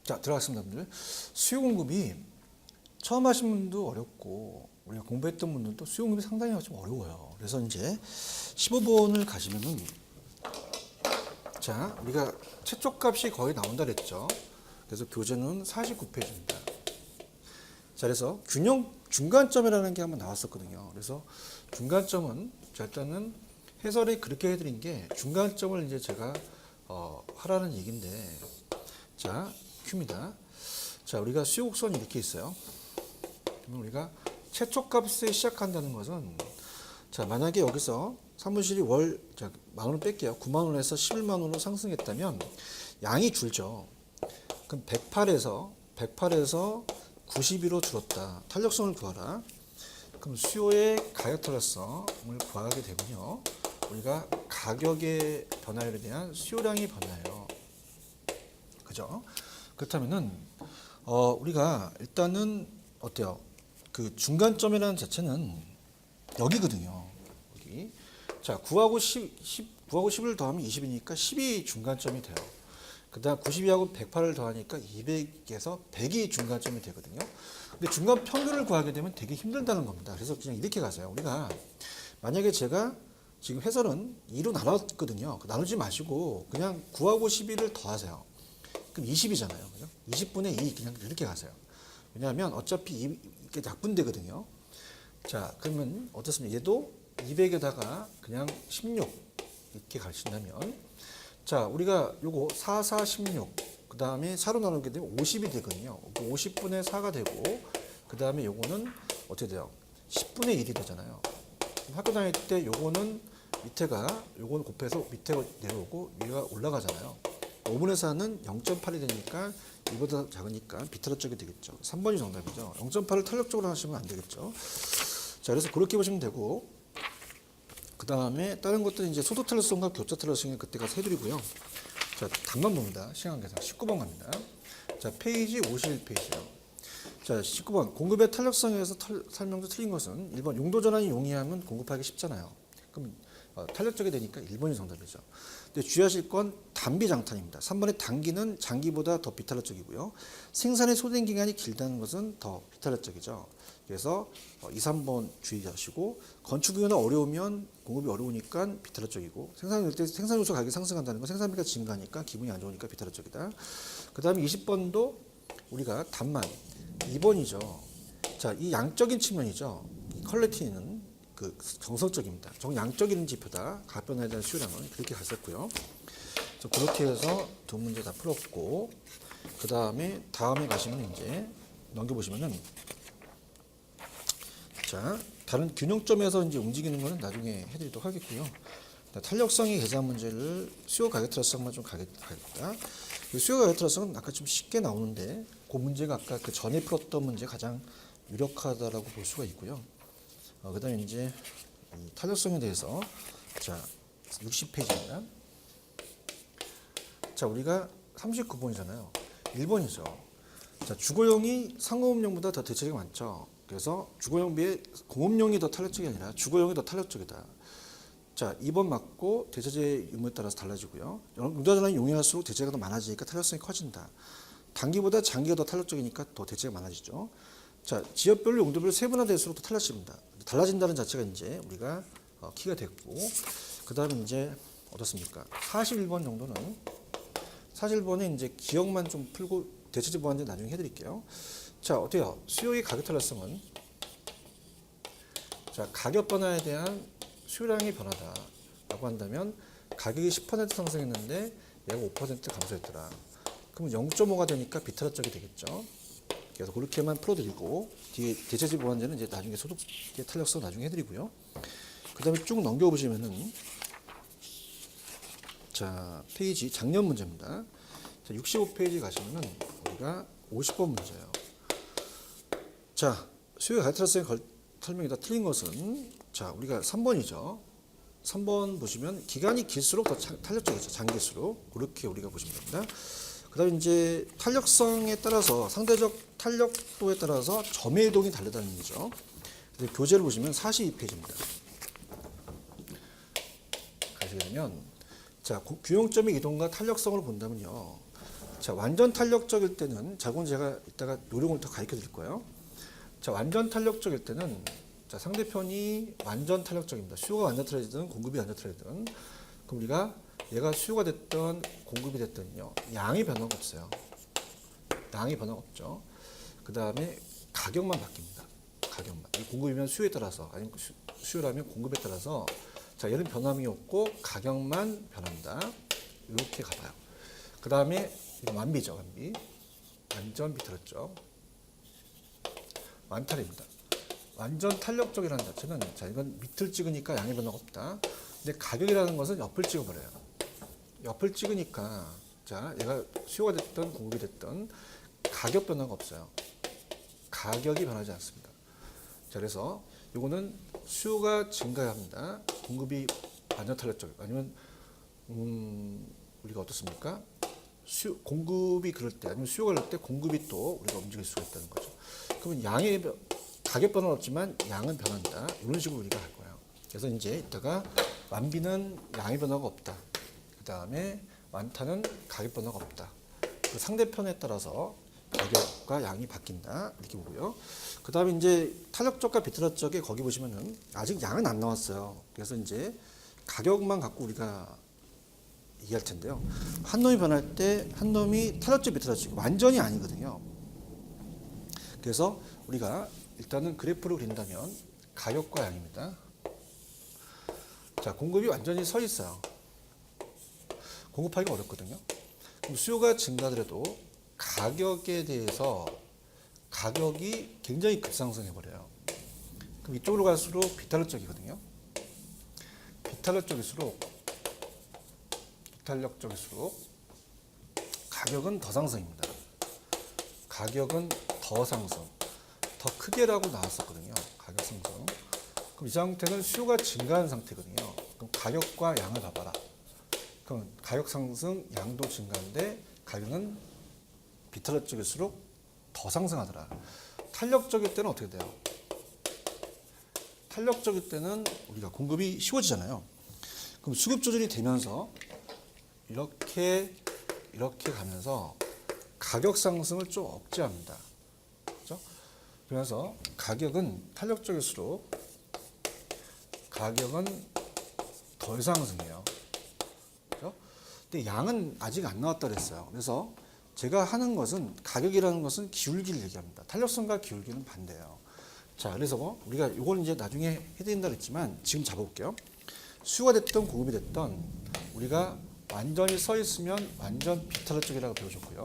자, 들어갔습니다, 분들. 수요 공급이 처음 하신 분도 어렵고 우리가 공부했던 분들도 수요 공급이 상당히 좀 어려워요. 그래서 이제 15번을 가시면은 자, 우리가 최초값이 거의 나온다 그랬죠. 그래서 교재는 49페이지입니다. 자, 그래서 균형 중간점이라는 게 한번 나왔었거든요. 그래서 중간점은 자, 일단은 해설이 그렇게 해드린 게 중간점을 이제 제가 하라는 얘기인데 자, 큐입니다. 자, 우리가 수요 곡선이 이렇게 있어요. 그러면 우리가 최초값에 시작한다는 것은 자, 만약에 여기서 사무실이 월 자, 10,000원 뺄게요. 90,000원에서 110,000원으로 상승했다면 양이 줄죠. 그럼 108에서 92로 줄었다. 탄력성을 구하라. 그럼 수요의 가격 탄력성을 구하게 되면요. 우리가 가격의 변화에 대한 수요량이 변화해요. 그죠? 그렇다면은 우리가 일단은 어때요? 그 중간점이라는 자체는 여기거든요. 여기. 자, 9하고 9하고 10을 더하면 20이니까 10이 중간점이 돼요. 그 다음 92하고 108을 더하니까 200에서 100이 중간점이 되거든요. 근데 중간 평균을 구하게 되면 되게 힘들다는 겁니다. 그래서 그냥 이렇게 가세요. 우리가 만약에 제가 지금 해설은 2로 나눴거든요. 나누지 마시고 그냥 9하고 12를 더하세요. 그럼 20이잖아요. 그죠? 20분의 2 그냥 이렇게 가세요. 왜냐하면 어차피 이게 약분되거든요. 자, 그러면 어떻습니까? 얘도 200에다가 그냥 16 이렇게 가신다면 자, 우리가 요거 4, 4, 16 그 다음에 4로 나누게 되면 50이 되거든요. 50분의 4가 되고 그 다음에 요거는 어떻게 돼요? 10분의 1이 되잖아요. 학교 다닐 때 요거는 밑에가 요거는 곱해서 밑에가 내려오고 위가 올라가잖아요. 5분의 4는 0.8이 되니까 이보다 작으니까 비틀어 쪽이 되겠죠. 3번이 정답이죠. 0.8을 탄력적으로 하시면 안 되겠죠. 자, 그래서 그렇게 보시면 되고 그 다음에 다른 것들은 이제 소득 탄력성과 교차 탄력성에 그때 가서 해드리고요. 자, 답만 봅니다. 시간 계산 19번 갑니다. 자, 페이지 51페이지요. 자, 19번 공급의 탄력성에서 설명도 틀린 것은 1번 용도 전환이 용이하면 공급하기 쉽잖아요. 그럼 탄력적이 되니까 1번이 정답이죠. 근데 주의하실 건 단비 장탄입니다. 3번의 단기는 장기보다 더 비탄력적이고요. 생산의 소된 기간이 길다는 것은 더 비탄력적이죠. 그래서 2, 3번 주의하시고 건축기가 어려우면 공급이 어려우니까 비탄력적이고 생산 요소 가격이 상승한다는 건 생산비가 증가하니까 기분이 안 좋으니까 비탄력적이다. 그 다음에 20번도 우리가 답만 2번이죠. 자, 이 양적인 측면이죠. 퀄리티는 그 정성적입니다. 정양적인 지표다. 가변에 대한 수요량은 그렇게 갔었고요. 그렇게 해서 두 문제 다 풀었고 그 다음에 가시면 이제 넘겨보시면은 자, 다른 균형점에서 이제 움직이는 거는 나중에 해드리도록 하겠고요. 탄력성의 계산 문제를 수요 가격 탄력성만 좀 가겠다. 수요 가격 탄력성은 아까 좀 쉽게 나오는데 그 문제가 아까 그 전에 풀었던 문제 가장 유력하다라고 볼 수가 있고요. 그다음에 이제 이 탄력성에 대해서 자 60페이지입니다. 자, 우리가 39번이잖아요. 1번이죠. 자, 주거용이 상업용보다 더 대체적이 많죠. 그래서 주거용 비해 공업용이 더 탄력적이 아니라 주거용이 더 탄력적이다. 자, 2번 맞고 대체재 유무에 따라서 달라지고요. 용도전환이 용이할수록 대체가 더 많아지니까 탄력성이 커진다. 단기보다 장기가 더 탄력적이니까 더 대체가 많아지죠. 자, 지역별로 용도별로 세분화될수록 더 달라집니다. 달라진다는 자체가 이제 우리가 키가 됐고, 그 다음에 이제 어떻습니까? 41번 정도는 41번에 이제 기억만 좀 풀고 대체재 보완제 나중에 해드릴게요. 자, 어때요? 수요의 가격 탄력성은 자, 가격 변화에 대한 수요량의 변화다라고 한다면 가격이 10% 상승했는데 얘가 5% 감소했더라. 그럼 0.5가 되니까 비탄력적이 되겠죠. 그래서 그렇게만 풀어드리고 뒤에 대체재 보완제는 이제 나중에 소득의 탄력성 나중에 해드리고요. 그 다음에 쭉 넘겨보시면은 자, 페이지 작년 문제입니다. 자, 65페이지 가시면은 우리가 50번 문제예요. 자, 수요 가격 탄력성의 설명이 다 틀린 것은 자, 우리가 3번이죠. 3번 보시면 기간이 길수록 더 탄력적이죠. 장기일수록 그렇게 우리가 보시면 됩니다. 그 다음에 이제 탄력성에 따라서 상대적 탄력도에 따라서 점의 이동이 다르다는 얘기죠. 교재를 보시면 42페이지입니다. 가시게 되면 자, 균형점의 이동과 탄력성을 본다면요. 자, 완전 탄력적일 때는, 자, 그건 제가 이따가 요령을 더 가르쳐 드릴 거예요. 자, 완전 탄력적일 때는, 자, 상대편이 완전 탄력적입니다. 수요가 완전 틀어지든 공급이 완전 틀어지든, 그럼 우리가 얘가 수요가 됐던 공급이 됐든요, 양이 변화가 없어요. 양이 변화가 없죠. 그 다음에 가격만 바뀝니다. 가격만. 이 공급이면 수요에 따라서, 아니면 수요라면 공급에 따라서, 자, 얘는 변함이 없고 가격만 변합니다. 이렇게 가봐요. 그 다음에 이건 완비죠, 완비. 완전 비틀었죠. 완탈입니다. 완전 탄력적이라는 자체는, 자, 이건 밑을 찍으니까 양의 변화가 없다. 근데 가격이라는 것은 옆을 찍어버려요. 옆을 찍으니까, 자, 얘가 수요가 됐든 공급이 됐든 가격 변화가 없어요. 가격이 변하지 않습니다. 자, 그래서 요거는 수요가 증가합니다. 공급이 완전 탄력적, 아니면 우리가 어떻습니까? 공급이 그럴 때, 아니면 수요가 그럴 때 공급이 또 우리가 움직일 수가 있다는 거죠. 그러면 양의 가격 변화는 없지만 양은 변한다. 이런 식으로 우리가 할 거예요. 그래서 이제 이따가 완비는 양의 변화가 없다. 그 다음에 완타는 가격 변화가 없다. 그 상대편에 따라서 가격과 양이 바뀐다. 이렇게 보고요. 그 다음에 이제 탄력적과 비틀어적에 거기 보시면은 아직 양은 안 나왔어요. 그래서 이제 가격만 갖고 우리가 얘기할 텐데요. 한 놈이 변할 때 한 놈이 탄력적 비틀어적 완전히 아니거든요. 그래서 우리가 일단은 그래프를 그린다면 가격과 양입니다. 자, 공급이 완전히 서 있어요. 공급하기가 어렵거든요. 그럼 수요가 증가하더라도 가격에 대해서 가격이 굉장히 급상승해 버려요. 그럼 이쪽으로 갈수록 비탄력적이거든요. 비탄력적일수록 가격은 더 상승입니다. 가격은 더 상승, 더 크게라고 나왔었거든요. 가격 상승. 그럼 이 상태는 수요가 증가한 상태거든요. 그럼 가격과 양을 봐봐라. 그럼 가격 상승, 양도 증가인데 가격은 비탄력적일수록 더 상승하더라. 탄력적일 때는 어떻게 돼요? 탄력적일 때는 우리가 공급이 쉬워지잖아요. 그럼 수급 조절이 되면서 이렇게 가면서 가격 상승을 좀 억제합니다. 그렇죠? 그래서 가격은 탄력적일수록 가격은 덜 상승해요. 그렇죠? 근데 양은 아직 안 나왔다 그랬어요. 그래서 제가 하는 것은 가격이라는 것은 기울기를 얘기합니다. 탄력성과 기울기는 반대예요. 자, 그래서 우리가 이걸 이제 나중에 해야 된다 그랬지만 지금 잡아볼게요. 수요가 됐던 공급이 됐던 우리가 완전히 서 있으면 완전 비탄력적이라고 배우셨고요.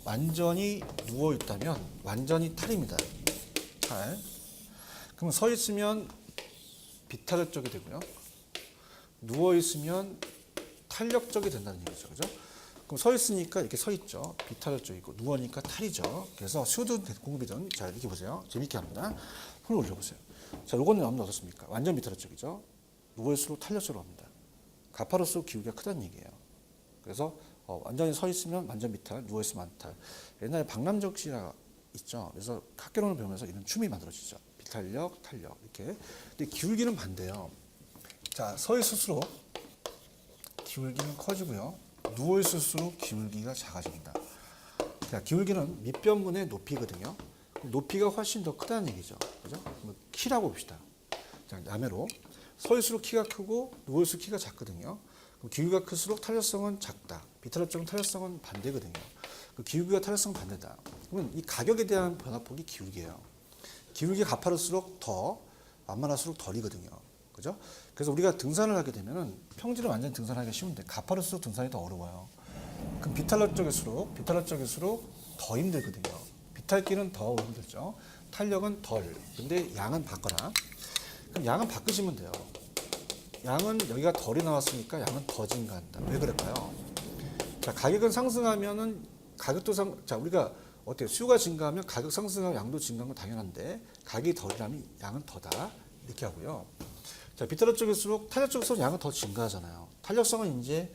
완전히 누워 있다면 완전히 탈입니다. 탈. 그럼 서 있으면 비탄력적이 되고요. 누워 있으면 탄력적이 된다는 얘기죠. 그죠? 그럼 서 있으니까 이렇게 서 있죠. 비탄력적이고 누워니까 탈이죠. 그래서 수요든 공급이든 자, 이렇게 보세요. 재밌게 합니다. 손을 올려보세요. 자, 요거는 어떻습니까? 완전 비탄력적이죠. 누워있을수록 탄력적으로 합니다. 가파를수록 기울기가 크다는 얘기예요. 그래서 완전히 서 있으면 완전 비탈, 누워 있으면 안탈. 옛날에 박남적 씨가 있죠. 그래서 학개론을 배우면서 이런 춤이 만들어지죠. 비탄력, 탄력 이렇게. 근데 기울기는 반대예요. 자, 서 있을수록 기울기는 커지고요. 누워 있을수록 기울기가 작아집니다. 자, 기울기는 밑변분의 높이거든요. 높이가 훨씬 더 크다는 얘기죠. 그죠? 키라고 봅시다. 자, 남해로 서 있을수록 키가 크고 누워 있을수록 키가 작거든요. 그럼 기울기가 클수록 탄력성은 작다. 비탄력적인 탄력성은 반대거든요. 그 기울기와 탄력성은 반대다. 그러면 이 가격에 대한 변화폭이 기울기예요. 기울기가 가파를수록 더, 완만할수록 덜이거든요. 그죠? 그래서 우리가 등산을 하게 되면은 평지를 완전히 등산하기가 쉬운데 가파를수록 등산이 더 어려워요. 그럼 비탄력적일수록 더 힘들거든요. 비탈기는 더 힘들죠. 탄력은 덜. 근데 양은 바꿔라. 그럼 양은 바꾸시면 돼요. 양은 여기가 덜이 나왔으니까 양은 더 증가한다. 왜 그럴까요? 자, 가격은 상승하면은 가격도 자, 우리가 어때요? 수요가 증가하면 가격 상승하면 양도 증가하는 건 당연한데 가격이 덜이라면 양은 더다. 이렇게 하고요. 자, 비탄력적일수록 탄력적일수록 양은 더 증가하잖아요. 탄력성은 이제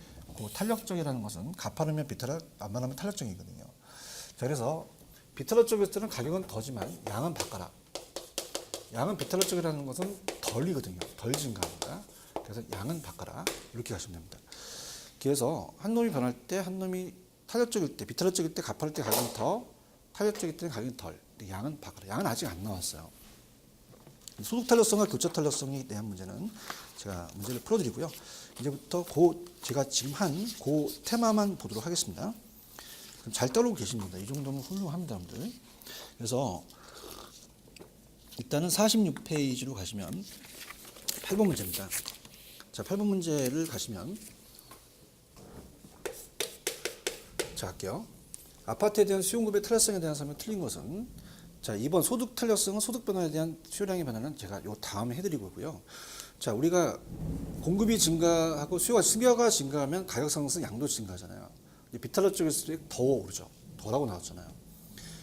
탄력적이라는 것은 가파르면 비탄력, 완만하면 탄력적이거든요. 자, 그래서 비탄력적일 때는 가격은 더지만 양은 바꿔라. 양은 비탄력적이라는 것은 덜이거든요. 덜 증가합니다. 그래서 양은 바꿔라. 이렇게 가시면 됩니다. 그래서 한 놈이 변할 때 한 놈이 탄력적일 때, 비탄력적일 때 가파를 때 가격은 더, 탄력적일 때 가격은 덜. 근데 양은 바꿔라. 양은 아직 안 나왔어요. 소득 탄력성과 교차 탄력성에 대한 문제는 제가 문제를 풀어드리고요. 이제부터 제가 지금 한 그 테마만 보도록 하겠습니다. 그럼 잘 따라오고 계십니다. 이 정도면 훌륭합니다, 여러분들. 그래서 일단은 46페이지로 가시면 8번 문제입니다. 자, 8번 문제를 가시면 자, 할게요. 아파트에 대한 수용급의 탄력성에 대한 설명이 틀린 것은 자, 2번 소득 탄력성은 소득 변화에 대한 수요량의 변화는 제가 요 다음에 해드리고 있고요. 자, 우리가 공급이 증가하고 수요가 증가하면 가격 상승 양도 증가하잖아요. 비탄력 쪽일수록 더 오르죠. 더라고 나왔잖아요.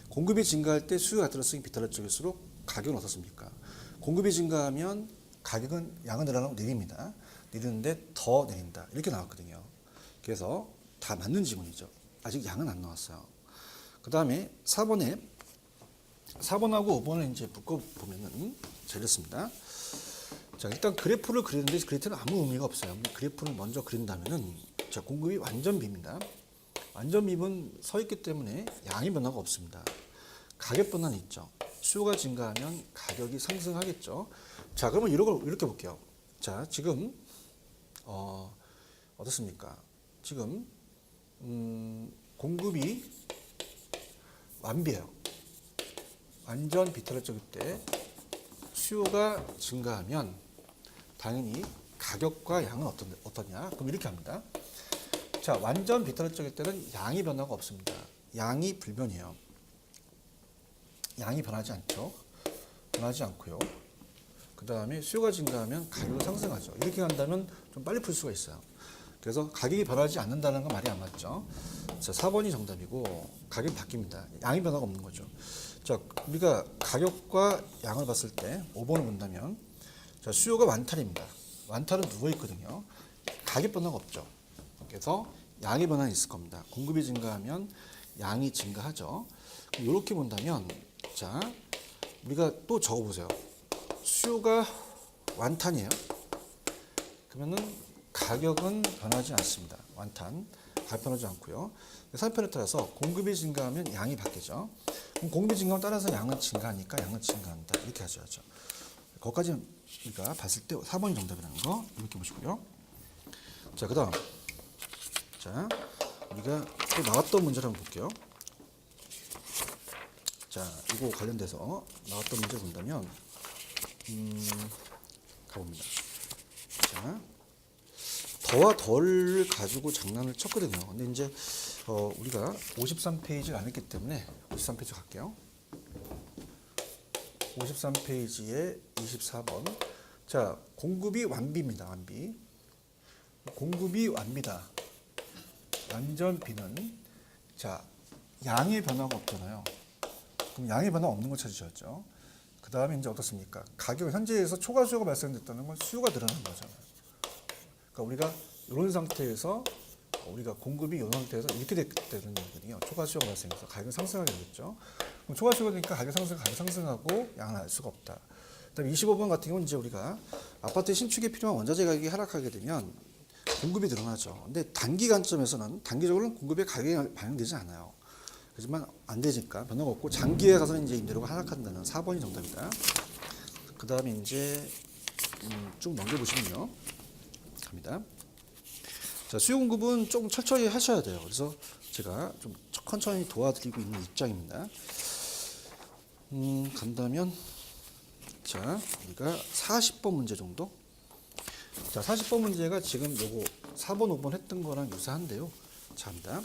공급이 증가할 때 수요가 탄력성이 비탄력 쪽일수록 가격은 어떻습니까? 공급이 증가하면 가격은 양은 늘어나고 내립니다. 내리는데 더 내린다. 이렇게 나왔거든요. 그래서 다 맞는 지문이죠. 아직 양은 안 나왔어요. 그 다음에 4번하고 5번을 이제 묶어보면은 잘렸습니다. 자, 일단 그래프를 그리는데 그래프는 아무 의미가 없어요. 그래프를 먼저 그린다면은 자, 공급이 완전 빔입니다. 완전 빔은 서 있기 때문에 양의 변화가 없습니다. 가격 변화는 있죠. 수요가 증가하면 가격이 상승하겠죠. 자, 그러면 이렇게 볼게요. 자, 지금 어떻습니까? 지금 공급이 완비예요. 완전 비탄력적일 때 수요가 증가하면 당연히 가격과 양은 어떠냐? 그럼 이렇게 합니다. 자, 완전 비탄력적일 때는 양의 변화가 없습니다. 양이 불변이에요. 양이 변하지 않죠. 변하지 않고요. 그 다음에 수요가 증가하면 가격은 상승하죠. 이렇게 한다면 좀 빨리 풀 수가 있어요. 그래서 가격이 변하지 않는다는 건 말이 안 맞죠. 자, 4번이 정답이고 가격이 바뀝니다. 양이 변화가 없는 거죠. 자, 우리가 가격과 양을 봤을 때 5번을 본다면 자, 수요가 완탈입니다. 완탈은 누워 있거든요. 가격 변화가 없죠. 그래서 양의 변화는 있을 겁니다. 공급이 증가하면 양이 증가하죠. 이렇게 본다면 자, 우리가 또 적어보세요. 수요가 완탄이에요. 그러면은 가격은 변하지 않습니다. 완탄. 가격 변하지 않고요. 상편에 따라서 공급이 증가하면 양이 바뀌죠. 그럼 공급이 증가하면 따라서 양은 증가하니까 양은 증가한다. 이렇게 하셔야죠. 거기까지 우리가 봤을 때 4번이 정답이라는 거 이렇게 보시고요. 자, 그 다음. 자, 우리가 또 나왔던 문제를 한번 볼게요. 자, 이거 관련돼서 나왔던 문제를 본다면 가봅니다. 자, 더와 덜을 가지고 장난을 쳤거든요. 근데 이제 우리가 53페이지를 안 했기 때문에 53페이지 갈게요. 53페이지에 24번. 자, 공급이 완비입니다. 완비. 공급이 완비다. 완전 비는 자, 양의 변화가 없잖아요. 그럼 양의 변화 없는 거 찾으셨죠. 그 다음에 이제 어떻습니까? 가격 현재에서 초과 수요가 발생됐다는 건 수요가 늘어나는 거잖아요. 그러니까 우리가 이런 상태에서 우리가 공급이 이런 상태에서 이렇게 됐다는 얘기거든요. 초과 수요가 발생해서 가격이 상승하게 되겠죠. 그럼 초과 수요가 되니까 가격 상승하고 양을 알 수가 없다. 그다음에 25번 같은 경우는 이제 우리가 아파트 신축에 필요한 원자재 가격이 하락하게 되면 공급이 늘어나죠. 근데 단기 관점에서는 단기적으로는 공급의 가격이 반영되지 않아요. 하지만 안 되니까 변화가 없고 장기에 가서는 이제 임대료가 하락한다는 4번이 정답이다. 그 다음에 이제 쭉 넘겨보시면요. 갑니다. 자, 수요 공급은 조금 천천히 하셔야 돼요. 그래서 제가 좀 천천히 도와드리고 있는 입장입니다. 간다면 자, 우리가 40번 문제 정도. 자, 40번 문제가 지금 요거 4번, 5번 했던 거랑 유사한데요. 자, 합니다.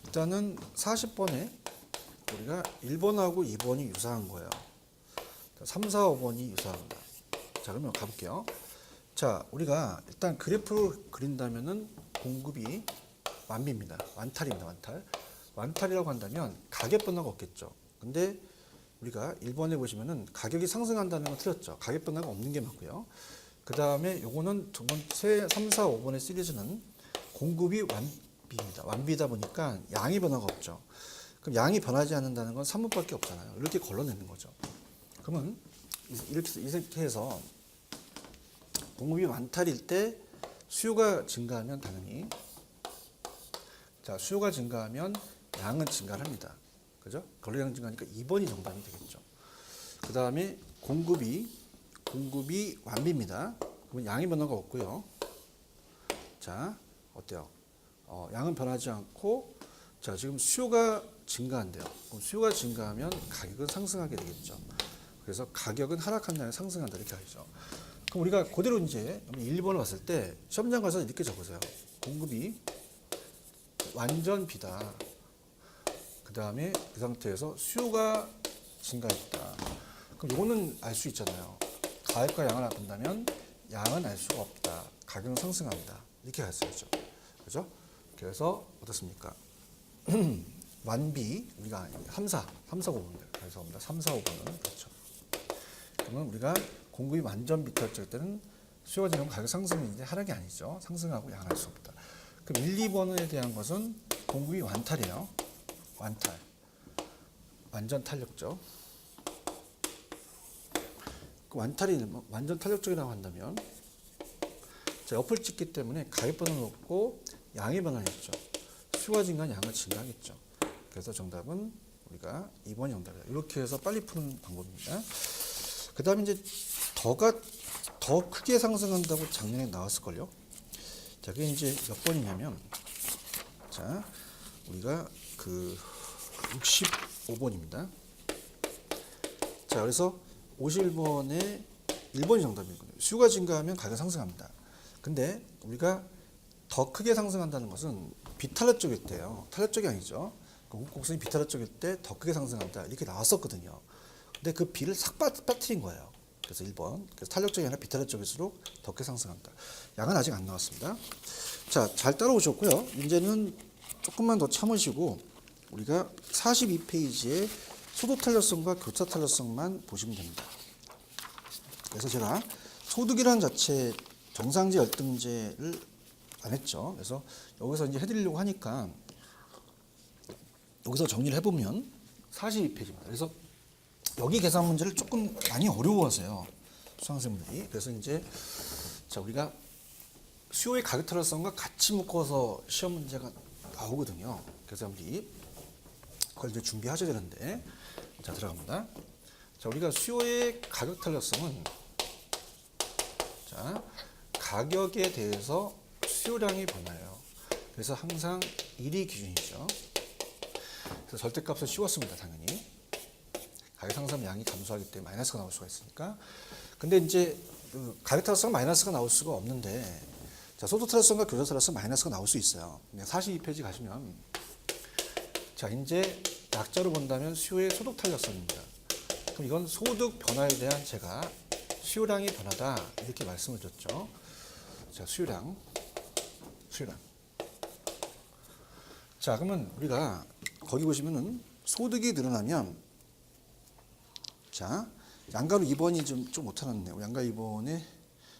일단은 40번에 우리가 1번하고 2번이 유사한 거예요. 3, 4, 5번이 유사합니다. 자, 그러면 가볼게요. 자, 우리가 일단 그래프를 그린다면은 공급이 완비입니다. 완탈입니다. 완탈. 완탈이라고 한다면 가격 변화가 없겠죠. 근데 우리가 1번에 보시면은 가격이 상승한다는 건 틀렸죠. 가격 변화가 없는 게 맞고요. 그 다음에 요거는 두 번째 3, 4, 5번의 시리즈는 공급이 완비입니다. 완비다 보니까 양의 변화가 없죠. 그럼 양이 변하지 않는다는 건 3번밖에 없잖아요. 이렇게 걸러내는 거죠. 그러면 이렇게 해서 공급이 완탈일 때 수요가 증가하면 당연히 자, 수요가 증가하면 양은 증가를 합니다. 그죠? 거래량 증가하니까 2번이 정답이 되겠죠. 그 다음에 공급이 완비입니다. 그러면 양의 변화가 없고요. 자, 어때요? 양은 변하지 않고, 자, 지금 수요가 증가한대요. 그럼 수요가 증가하면 가격은 상승하게 되겠죠. 그래서 가격은 하락한다, 상승한다 이렇게 하죠. 그럼 우리가 그대로 이제 1번을 봤을 때 시험장 가서 이렇게 적으세요. 공급이 완전 비다. 그 다음에 그 상태에서 수요가 증가했다. 그럼 이거는 알 수 있잖아요. 가격과 양을 본다면 양은 알 수가 없다. 가격은 상승한다. 이렇게 갈 수 있죠. 그죠? 그래서 어떻습니까? 완비 우리가 3, 4, 5번 그래서 3, 4, 5번은 그렇죠. 그러면 우리가 공급이 완전 비탈적 때는 수요가 증가하면 가격 상승인데 하락이 아니죠. 상승하고 양할 수 없다. 그럼 1, 2번에 대한 것은 공급이 완탈이에요. 완탈. 완전 탄력적. 그 완탈이 완전 탄력적이라고 한다면 자, 옆을 찍기 때문에 가격 변화는 없고 양의 변화는 있죠. 수요가 증가하면 양은 증가하겠죠. 그래서 정답은 우리가 2번이 정답이다. 이렇게 해서 빨리 푸는 방법입니다. 그 다음에 이제 더 크게 상승한다고 작년에 나왔을걸요. 자, 그게 이제 몇 번이냐면, 자, 우리가 그 65번입니다. 자, 그래서 51번에 1번이 정답이거든요. 수요가 증가하면 가격 상승합니다. 근데 우리가 더 크게 상승한다는 것은 비탄력 쪽일 때요. 탄력 쪽이 아니죠. 곡선이 비탄력 쪽일 때 더 크게 상승한다. 이렇게 나왔었거든요. 근데 그 비를 싹 빠뜨린 거예요. 그래서 1번. 그래서 탄력 쪽이 아니라 비탄력 쪽일수록 더 크게 상승한다. 양은 아직 안 나왔습니다. 자, 잘 따라오셨고요. 이제는 조금만 더 참으시고 우리가 42페이지에 소득 탄력성과 교차 탄력성만 보시면 됩니다. 그래서 제가 소득이라는 자체 정상제 열등제를 안 했죠. 그래서 여기서 이제 해드리려고 하니까 여기서 정리를 해보면 42페이지입니다. 그래서 여기 계산 문제를 조금 많이 어려워하세요. 수강생분들이. 그래서 이제 자, 우리가 수요의 가격 탄력성과 같이 묶어서 시험 문제가 나오거든요. 그래서 우리 그걸 이제 준비하셔야 되는데 자, 들어갑니다. 자, 우리가 수요의 가격 탄력성은 자, 가격에 대해서 수요량이 변화해요. 그래서 항상 1이 기준이죠. 그래서 절대값을 씌웠습니다, 당연히. 가격 상승하면 양이 감소하기 때문에 마이너스가 나올 수가 있으니까. 근데 이제 그 가격 탄력성 마이너스가 나올 수가 없는데, 자, 소득 탄력성과 교차 탄력성 마이너스가 나올 수 있어요. 42페이지 가시면, 자, 이제 약자로 본다면 수요의 소득 탄력성입니다. 그럼 이건 소득 변화에 대한 제가 수요량이 변하다 이렇게 말씀을 드렸죠. 자, 수요량. 자, 그러면 우리가 거기 보시면은 소득이 늘어나면 자, 양가로 2번이 좀 못하놨네요. 양가 2번에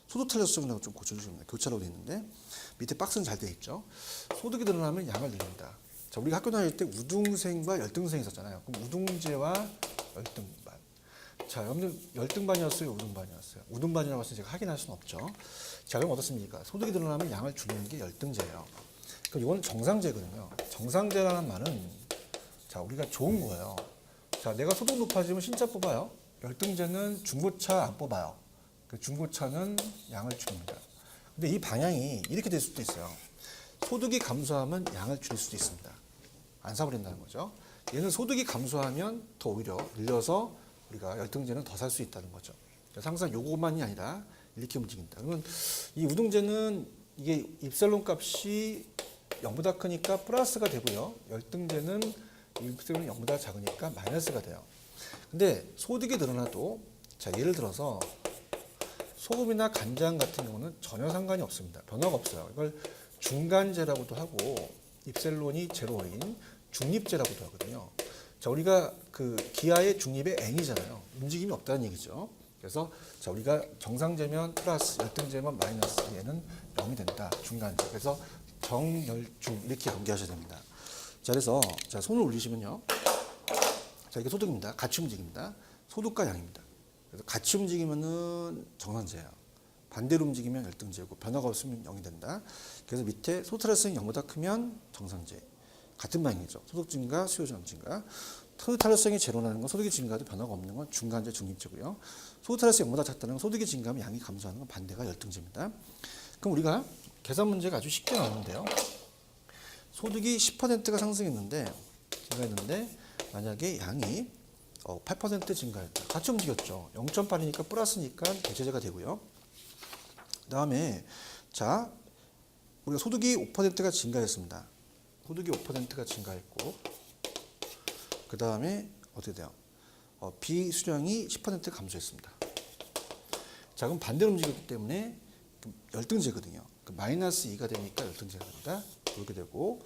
소득 탄력성이라고 좀 고쳐주시면 됩니다. 교차라고 되어 있는데 밑에 박스는 잘 되어 있죠. 소득이 늘어나면 양을 늘립니다. 자, 우리가 학교 다닐 때 우등생과 열등생이 있었잖아요. 그럼 우등제와 열등반. 자, 여러분들 열등반이었어요? 우등반이었어요? 우등반이라고 해서 제가 확인할 수는 없죠. 자, 그럼 어떻습니까? 소득이 늘어나면 양을 줄이는 게 열등제예요. 그럼 이건 정상제거든요. 정상제라는 말은 자, 우리가 좋은 거예요. 자, 내가 소득 높아지면 신차 뽑아요. 열등제는 중고차 안 뽑아요. 그 중고차는 양을 줄입니다. 근데 이 방향이 이렇게 될 수도 있어요. 소득이 감소하면 양을 줄일 수도 있습니다. 안 사버린다는 거죠. 얘는 소득이 감소하면 더 오히려 늘려서 우리가 열등제는 더 살 수 있다는 거죠. 그래서 항상 요것만이 아니라 이렇게 움직인다. 그러면 이 우등제는 이게 입셀론 값이 0보다 크니까 플러스가 되고요. 열등제는 입셀론이 0보다 작으니까 마이너스가 돼요. 근데 소득이 늘어나도 자, 예를 들어서 소금이나 간장 같은 경우는 전혀 상관이 없습니다. 변화가 없어요. 이걸 중간제라고도 하고 입셀론이 제로인 중립제라고도 하거든요. 자, 우리가 그 기아의 중립의 n이잖아요. 움직임이 없다는 얘기죠. 그래서 자, 우리가 정상제면 플러스, 열등제면 마이너스, 얘는 0이 된다. 중간제. 그래서 정열중 이렇게 연기하셔야 됩니다. 자, 그래서 자, 손을 올리시면요. 자, 이게 소득입니다. 같이 움직입니다. 소득과 양입니다. 그래서 같이 움직이면은 정상제예요. 반대로 움직이면 열등제고 변화가 없으면 0이 된다. 그래서 밑에 소득 탄력성이 0보다 크면 정상제. 같은 방향이죠. 소득 증가, 수요 증가. 소득 탄력성이 제로라는 건 소득이 증가도 변화가 없는 건 중간재 중립제고요. 소득 탄력성이 0보다 작다는 건 소득이 증가하면 양이 감소하는 건 반대가 열등제입니다. 그럼 우리가 계산 문제가 아주 쉽게 나오는데요. 소득이 10%가 상승했는데 만약에 양이 8% 증가했다. 같이 움직였죠. 0.8이니까 플러스니까 대체제가 되고요. 그 다음에 자 우리가 소득이 5%가 증가했습니다. 소득이 5%가 증가했고 그 다음에 어떻게 돼요? 비수량이 10% 감소했습니다. 자 그럼 반대로 움직였기 때문에 열등제거든요. 마이너스 2가 되니까 열등제가 됩니다. 이렇게 되고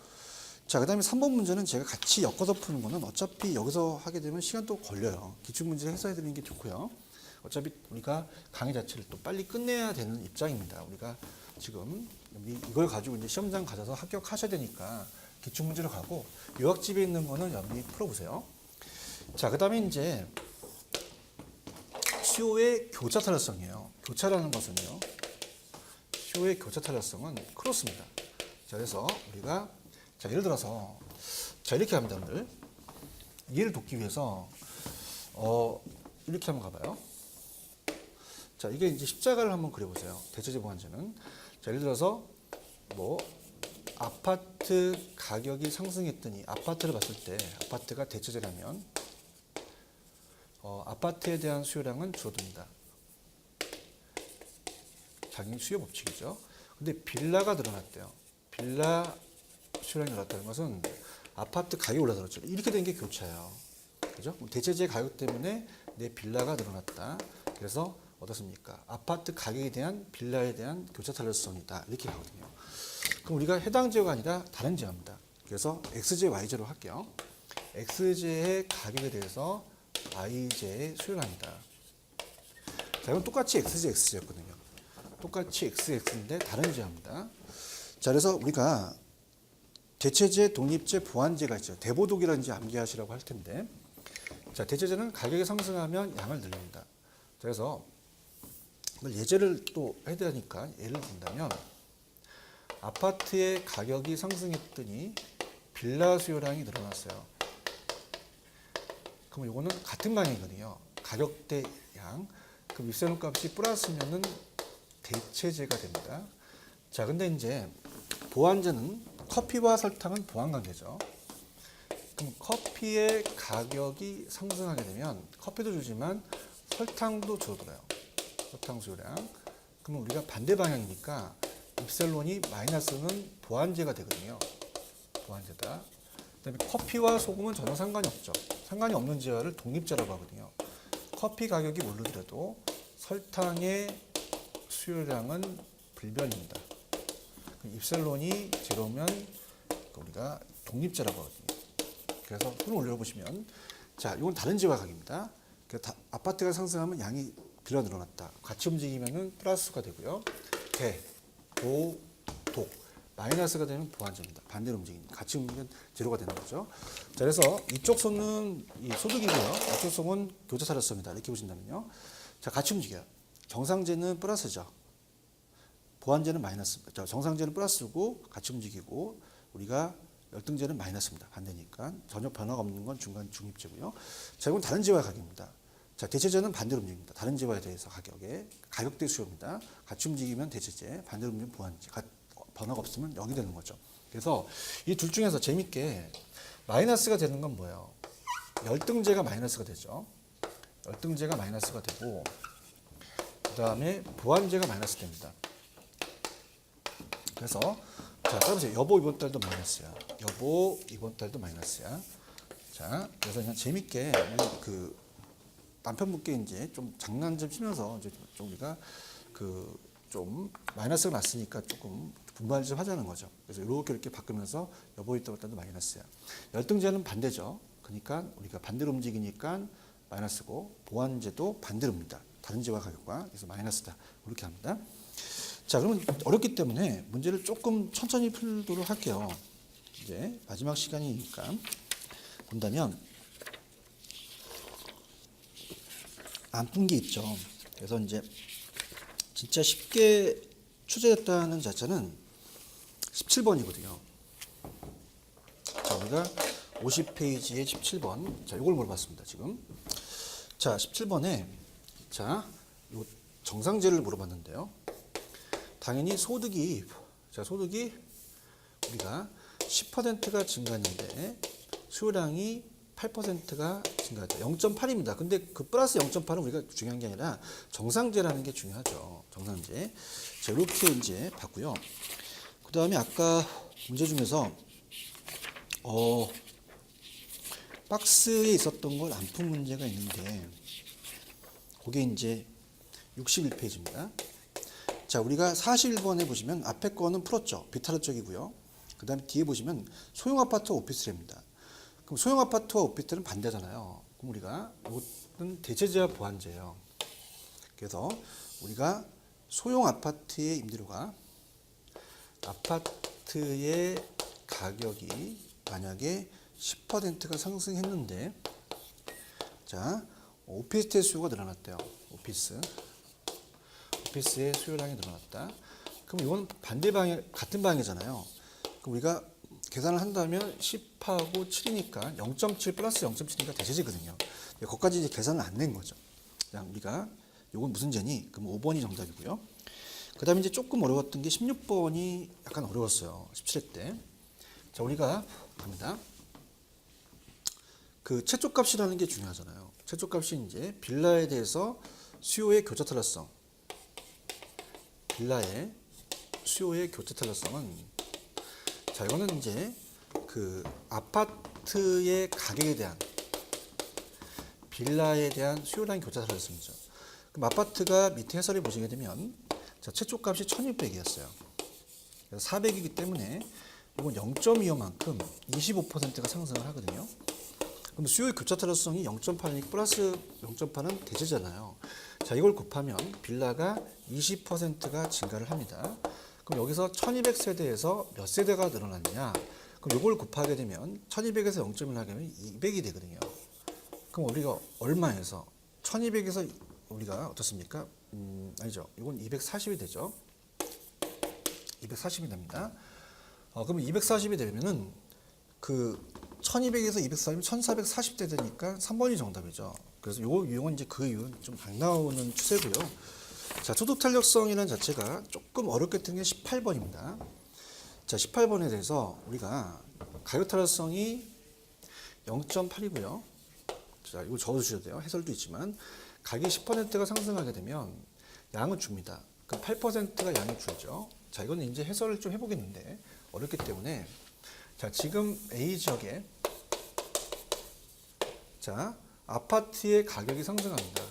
자 그 다음에 3번 문제는 제가 같이 엮어서 푸는 거는 어차피 여기서 하게 되면 시간 또 걸려요. 기출문제 해석해 드리는 게 좋고요. 어차피 우리가 강의 자체를 또 빨리 끝내야 되는 입장입니다. 우리가 지금 이걸 가지고 이제 시험장 가셔서 합격하셔야 되니까 기출문제로 가고 요약집에 있는 거는 여러분이 풀어보세요. 자, 그 다음에 이제 수요의 교차 탄력성이에요. 교차라는 것은요. 수요의 교차 탄력성은 크로스입니다. 자, 그래서 우리가 자 예를 들어서 자 이렇게 합니다, 여러분들. 이해를 돕기 위해서 이렇게 한번 가봐요. 자, 이게 이제 십자가를 한번 그려보세요. 대체제 보완제는. 자, 예를 들어서 뭐 아파트 가격이 상승했더니 아파트를 봤을 때 아파트가 대체제라면 아파트에 대한 수요량은 줄어듭니다. 당연히 수요 법칙이죠. 근데 빌라가 늘어났대요. 빌라 수요량이 늘어났다는 것은 아파트 가격이 올라들었죠. 이렇게 된 게 교차예요. 그죠? 대체제 가격 때문에 내 빌라가 늘어났다. 그래서 어떻습니까? 아파트 가격에 대한 빌라에 대한 교차 탄력성이다. 이렇게 하거든요. 그럼 우리가 해당 제어가 아니라 다른 제어입니다. 그래서 XJ, YJ로 할게요. XJ의 가격에 대해서 YJ의 수요량이다. 자, 이건 똑같이 XJ, XJ였거든요. 똑같이 XX인데 다른 제어입니다. 자, 그래서 우리가 대체제, 독립제, 보완제가 있죠. 대보독이라든지 암기하시라고 할 텐데, 자, 대체제는 가격이 상승하면 양을 늘립니다. 그래서 예제를 또 해야 되니까 예를 든다면 아파트의 가격이 상승했더니 빌라 수요량이 늘어났어요. 그럼 이거는 같은 방향이거든요. 가격 대 양. 그럼 윗세로 값이 플러스면은 대체제가 됩니다. 자, 근데 이제 보완제는 커피와 설탕은 보완관계죠. 그럼 커피의 가격이 상승하게 되면 커피도 주지만 설탕도 줄어들어요. 설탕 수요량. 그러면 우리가 반대 방향이니까 입셀론이 마이너스는 보완제가 되거든요. 보완제다. 그다음에 커피와 소금은 전혀 상관이 없죠. 상관이 없는 제어를 독립제라고 하거든요. 커피 가격이 오르더라도 설탕의 수요량은 불변입니다. 입셀론이 제로면 우리가 독립제라고 하거든요. 그래서 손을 올려보시면 자, 이건 다른 제와 각입니다. 아파트가 상승하면 양이 빌라 늘어났다. 같이 움직이면은 플러스가 되고요. 대, 도, 독. 마이너스가 되면 보완제입니다. 반대로 움직이니까 같이 움직이면 제로가 되는 거죠. 자, 그래서 이쪽 손은 이 소득이고요. 이쪽 손은 교차 탄력성이다. 이렇게 보신다면요. 자, 같이 움직여요. 정상제는 플러스죠. 보완제는 마이너스. 정상제는 플러스고 같이 움직이고 우리가 열등제는 마이너스입니다. 반대니까 전혀 변화가 없는 건 중간 중립제고요. 자, 이건 다른 제와 가격입니다. 자, 대체제는 반대로 움직입니다. 다른 제와에 대해서 가격대 수요입니다. 같이 움직이면 대체제, 반대로 움직이면 보완제. 변화가 없으면 0이 되는 거죠. 그래서 이 둘 중에서 재밌게 마이너스가 되는 건 뭐예요? 열등제가 마이너스가 되죠. 열등제가 마이너스가 되고 그 다음에 보완제가 마이너스 됩니다. 그래서 자, 따라보세요. 여보 이번 달도 마이너스야. 여보 이번 달도 마이너스야. 자, 그래서 그냥 재밌게 그 남편분께 이제 좀 장난 좀 치면서 이제 좀 우리가 그 좀 마이너스가 났으니까 조금 분발 좀 하자는 거죠. 그래서 이렇게 바꾸면서 여보 이번 달도 마이너스야. 열등제는 반대죠. 그러니까 우리가 반대로 움직이니까 마이너스고 보완제도 반대로 옵니다. 다른 제와 가격과 그래서 마이너스다. 이렇게 합니다. 자, 그러면 어렵기 때문에 문제를 조금 천천히 풀도록 할게요. 이제 마지막 시간이니까 본다면 안 푼 게 있죠. 그래서 이제 진짜 쉽게 출제됐다는 자체는 17번이거든요. 자, 우리가 50페이지에 17번. 자, 이걸 물어봤습니다, 지금. 자, 17번에 자, 요 정상제를 물어봤는데요. 당연히 소득이 우리가 10%가 증가했는데 수요량이 8%가 증가했다. 0.8입니다. 근데 그 플러스 0.8은 우리가 중요한 게 아니라 정상제라는 게 중요하죠. 정상제. 자, 이렇게 이제 봤고요. 그 다음에 아까 문제 중에서 박스에 있었던 걸 안 푼 문제가 있는데 그게 이제 61페이지입니다. 자, 우리가 41번에 보시면 앞에 거는 풀었죠. 비타르 쪽이고요. 그 다음에 뒤에 보시면 소형 아파트 오피스텔입니다. 그럼 소형 아파트와 오피스텔은 반대잖아요. 그럼 우리가 이것은 대체제와 보완제예요. 그래서 우리가 소형 아파트의 임대료가 아파트의 가격이 만약에 10%가 상승했는데 자, 오피스텔 수요가 늘어났대요. 오피스의 수요량이 늘어났다. 그럼 이건 반대 방향, 같은 방향이잖아요. 그럼 우리가 계산을 한다면 10하고 7이니까 0.7 플러스 0.7이니까 대체제거든요. 거기까지 이제 계산을 안 낸 거죠. 그냥 우리가 이건 무슨 제니? 그럼 5번이 정답이고요. 그 다음에 이제 조금 어려웠던 게 16번이 약간 어려웠어요. 17회 때. 자, 우리가 갑니다. 그 최초값이라는 게 중요하잖아요. 최초값이 이제 빌라에 대해서 수요의 교차 탄력성. 빌라의 수요의 교차 탄력성은 자, 이거는 이제 그 아파트의 가격에 대한 빌라에 대한 수요량 교차 탄력성이죠. 그럼 아파트가 밑에 해설을 보시게 되면 자, 최초값이 1600이었어요. 그래서 400이기 때문에 이건 0.25만큼 25%가 상승을 하거든요. 그럼 수요의 교차 탄력성이 0.8이니까 플러스 0.8은 대체잖아요. 자, 이걸 곱하면 빌라가 20%가 증가를 합니다. 그럼 여기서 1200세대에서 몇 세대가 늘어났냐? 그럼 이걸 곱하게 되면 1200에서 0.1 하게 되면 200이 되거든요. 그럼 우리가 얼마에서 1200에서 우리가 어떻습니까? 아니죠. 이건 240이 되죠. 240이 됩니다. 그럼 240이 되면은 그 1200에서 240이면 1440대 되니까 3번이 정답이죠. 그래서 요건 이제 그 이유는 좀 안 나오는 추세고요. 자, 소득 탄력성이라는 자체가 조금 어렵게 뜨는 게 18번입니다. 자, 18번에 대해서 우리가 가격 탄력성이 0.8이고요. 자, 이거 적어주셔도 돼요. 해설도 있지만 가격이 10%가 상승하게 되면 양은 줍니다. 그럼 8%가 양이 줄죠. 자, 이거는 이제 해설을 좀 해보겠는데 어렵기 때문에 자, 지금 A 지역에 자, 아파트의 가격이 상승합니다.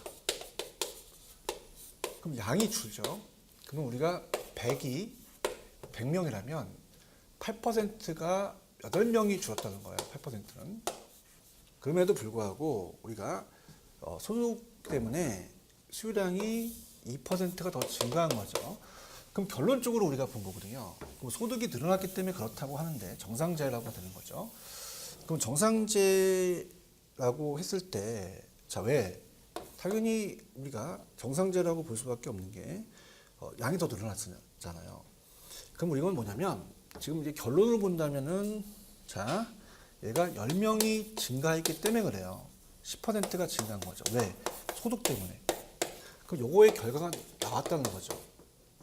그럼 양이 줄죠. 그러면 우리가 100명이라면 8%가 8명이 줄었다는 거예요. 8%는. 그럼에도 불구하고 우리가 소득 때문에 수요량이 2%가 더 증가한 거죠. 그럼 결론적으로 우리가 본 거거든요. 그럼 소득이 늘어났기 때문에 그렇다고 하는데 정상제라고 되는 거죠. 그럼 정상제라고 했을 때, 자, 왜? 당연히 우리가 정상제라고 볼 수밖에 없는 게 양이 더 늘어났잖아요. 그럼 이건 뭐냐면 지금 이제 결론을 본다면은 자, 얘가 10명이 증가했기 때문에 그래요. 10%가 증가한 거죠. 왜? 소득 때문에. 그럼 요거의 결과가 나왔다는 거죠.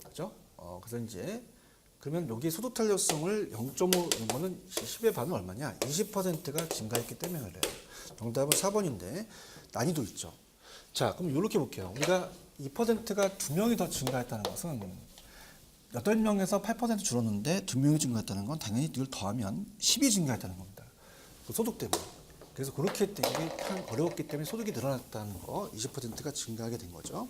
그죠? 그래서 이제 그러면 여기 소득 탄력성을 0.5 이런 거는 10의 반은 얼마냐? 20%가 증가했기 때문에 그래요. 정답은 4번인데 난이도 있죠. 자, 그럼 이렇게 볼게요. 우리가 2%가 2명이 더 증가했다는 것은 8명에서 8% 줄었는데 2명이 증가했다는 건 당연히 이걸 더하면 10이 증가했다는 겁니다. 그 소득 때문에. 그래서 그렇게 되게 어려웠기 때문에 소득이 늘어났다는 거, 20%가 증가하게 된 거죠.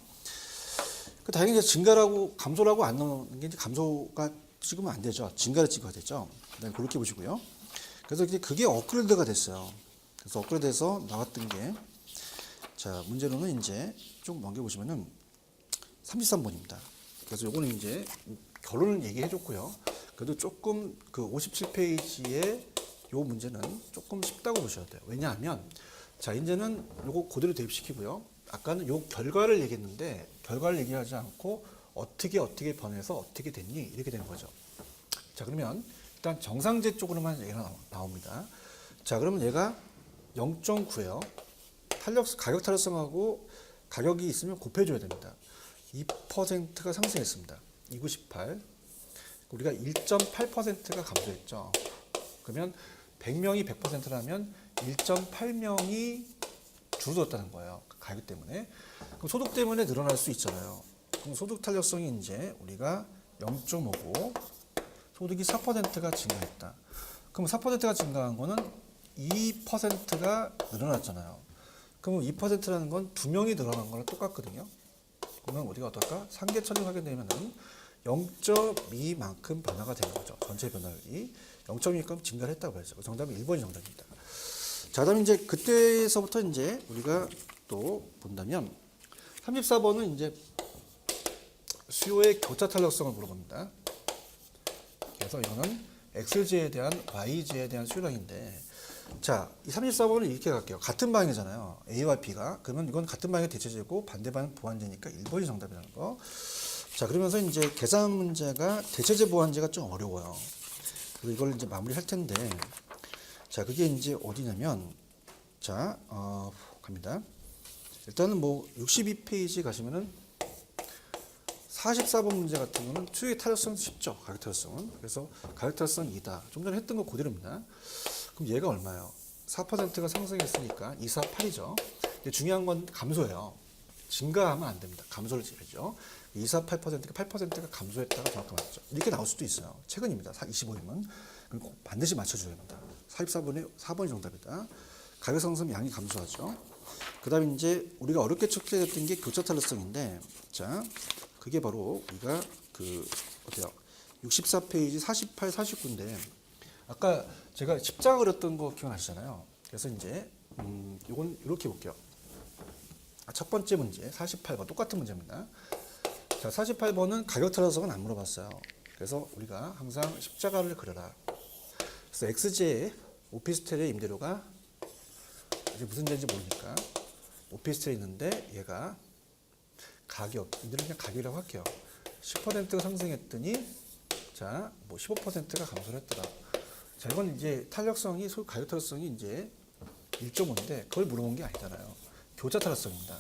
당연히 이제 증가라고 감소라고 안 나오는 게 이제 감소가 찍으면 안 되죠. 증가를 찍어야 되죠. 그렇게 보시고요. 그래서 이제 그게 업그레이드가 됐어요. 그래서 업그레이드해서 나왔던 게 자, 문제로는 이제 쭉 넘겨보시면은 33번입니다. 그래서 요거는 이제 결론을 얘기해 줬고요. 그래도 조금 그 57페이지에 요 문제는 조금 쉽다고 보셔야 돼요. 왜냐하면 자, 이제는 요거 그대로 대입시키고요. 아까는 요 결과를 얘기했는데 결과를 얘기하지 않고 어떻게 변해서 어떻게 됐니? 이렇게 되는 거죠. 자, 그러면 일단 정상제 쪽으로만 얘기가 나옵니다. 자, 그러면 얘가 0.9예요. 가격 탄력성하고 가격이 있으면 곱해줘야 됩니다. 2%가 상승했습니다. 298. 우리가 1.8%가 감소했죠. 그러면 100명이 100%라면 1.8명이 줄어들었다는 거예요. 가격 때문에. 그럼 소득 때문에 늘어날 수 있잖아요. 그럼 소득 탄력성이 이제 우리가 0.5고 소득이 4%가 증가했다. 그럼 4%가 증가한 거는 2%가 늘어났잖아요. 그럼 2%라는 건 2명이 늘어난 거랑 똑같거든요. 그러면 우리가 어떨까? 상계천을 하게 되면은 0.2만큼 변화가 되는 거죠. 전체 변화율이 0.2만큼 증가를 했다고 해야죠. 정답은 1번이 정답입니다. 자, 그다음 이제 그때서부터 이제 우리가 또 본다면 34번은 이제 수요의 교차 탄력성을 물어봅니다. 그래서 이거는 XJ에 대한 YJ에 대한 수요량인데, 자, 이 34번은 이렇게 갈게요. 같은 방이잖아요. A와 B가. 그러면 이건 같은 방의 대체제고 반대 방은 보완제니까 1번이 정답이라는 거. 자, 그러면서 이제 계산 문제가 대체제 보완제가 좀 어려워요. 그래서 이걸 이제 마무리할 텐데, 자, 그게 이제 어디냐면, 자, 갑니다. 일단은 뭐 62페이지 가시면은 44번 문제 같은 거는 수요의 탄력성 쉽죠. 가격 탄력성은. 그래서 가격 탄력성 2다. 좀 전에 했던 거 그대로입니다. 그럼 얘가 얼마예요? 4%가 상승했으니까 2, 4, 8이죠. 근데 중요한 건 감소예요. 증가하면 안 됩니다. 감소를 해야죠. 2, 4, 8%가 8%가 감소했다가 정확하게 맞죠. 이렇게 나올 수도 있어요. 최근입니다. 25이면. 그럼 꼭 반드시 맞춰줘야 됩니다. 44번에 4번이 정답이다. 가격 상승 양이 감소하죠. 그 다음에 이제 우리가 어렵게 측정했던 게 교차 탄력성인데, 자, 그게 바로 우리가 어때요? 64페이지 48, 49인데, 아까 제가 십자가 그렸던 거 기억나시잖아요. 그래서 이제 이건 이렇게 볼게요. 첫 번째 문제 48번 똑같은 문제입니다. 자, 48번은 가격 탄력성은 안 물어봤어요. 그래서 우리가 항상 십자가를 그려라. 그래서 XJ 오피스텔의 임대료가 이게 무슨 죄인지 모르니까 오피스텔에 있는데 얘가 가격, 이들은 그냥 가격이라고 할게요. 10%가 상승했더니 자, 뭐 15%가 감소를 했더라. 자, 이건 이제 탄력성이 가격 탄력성이 이제 1.5인데 그걸 물어본 게 아니잖아요. 교차 탄력성입니다.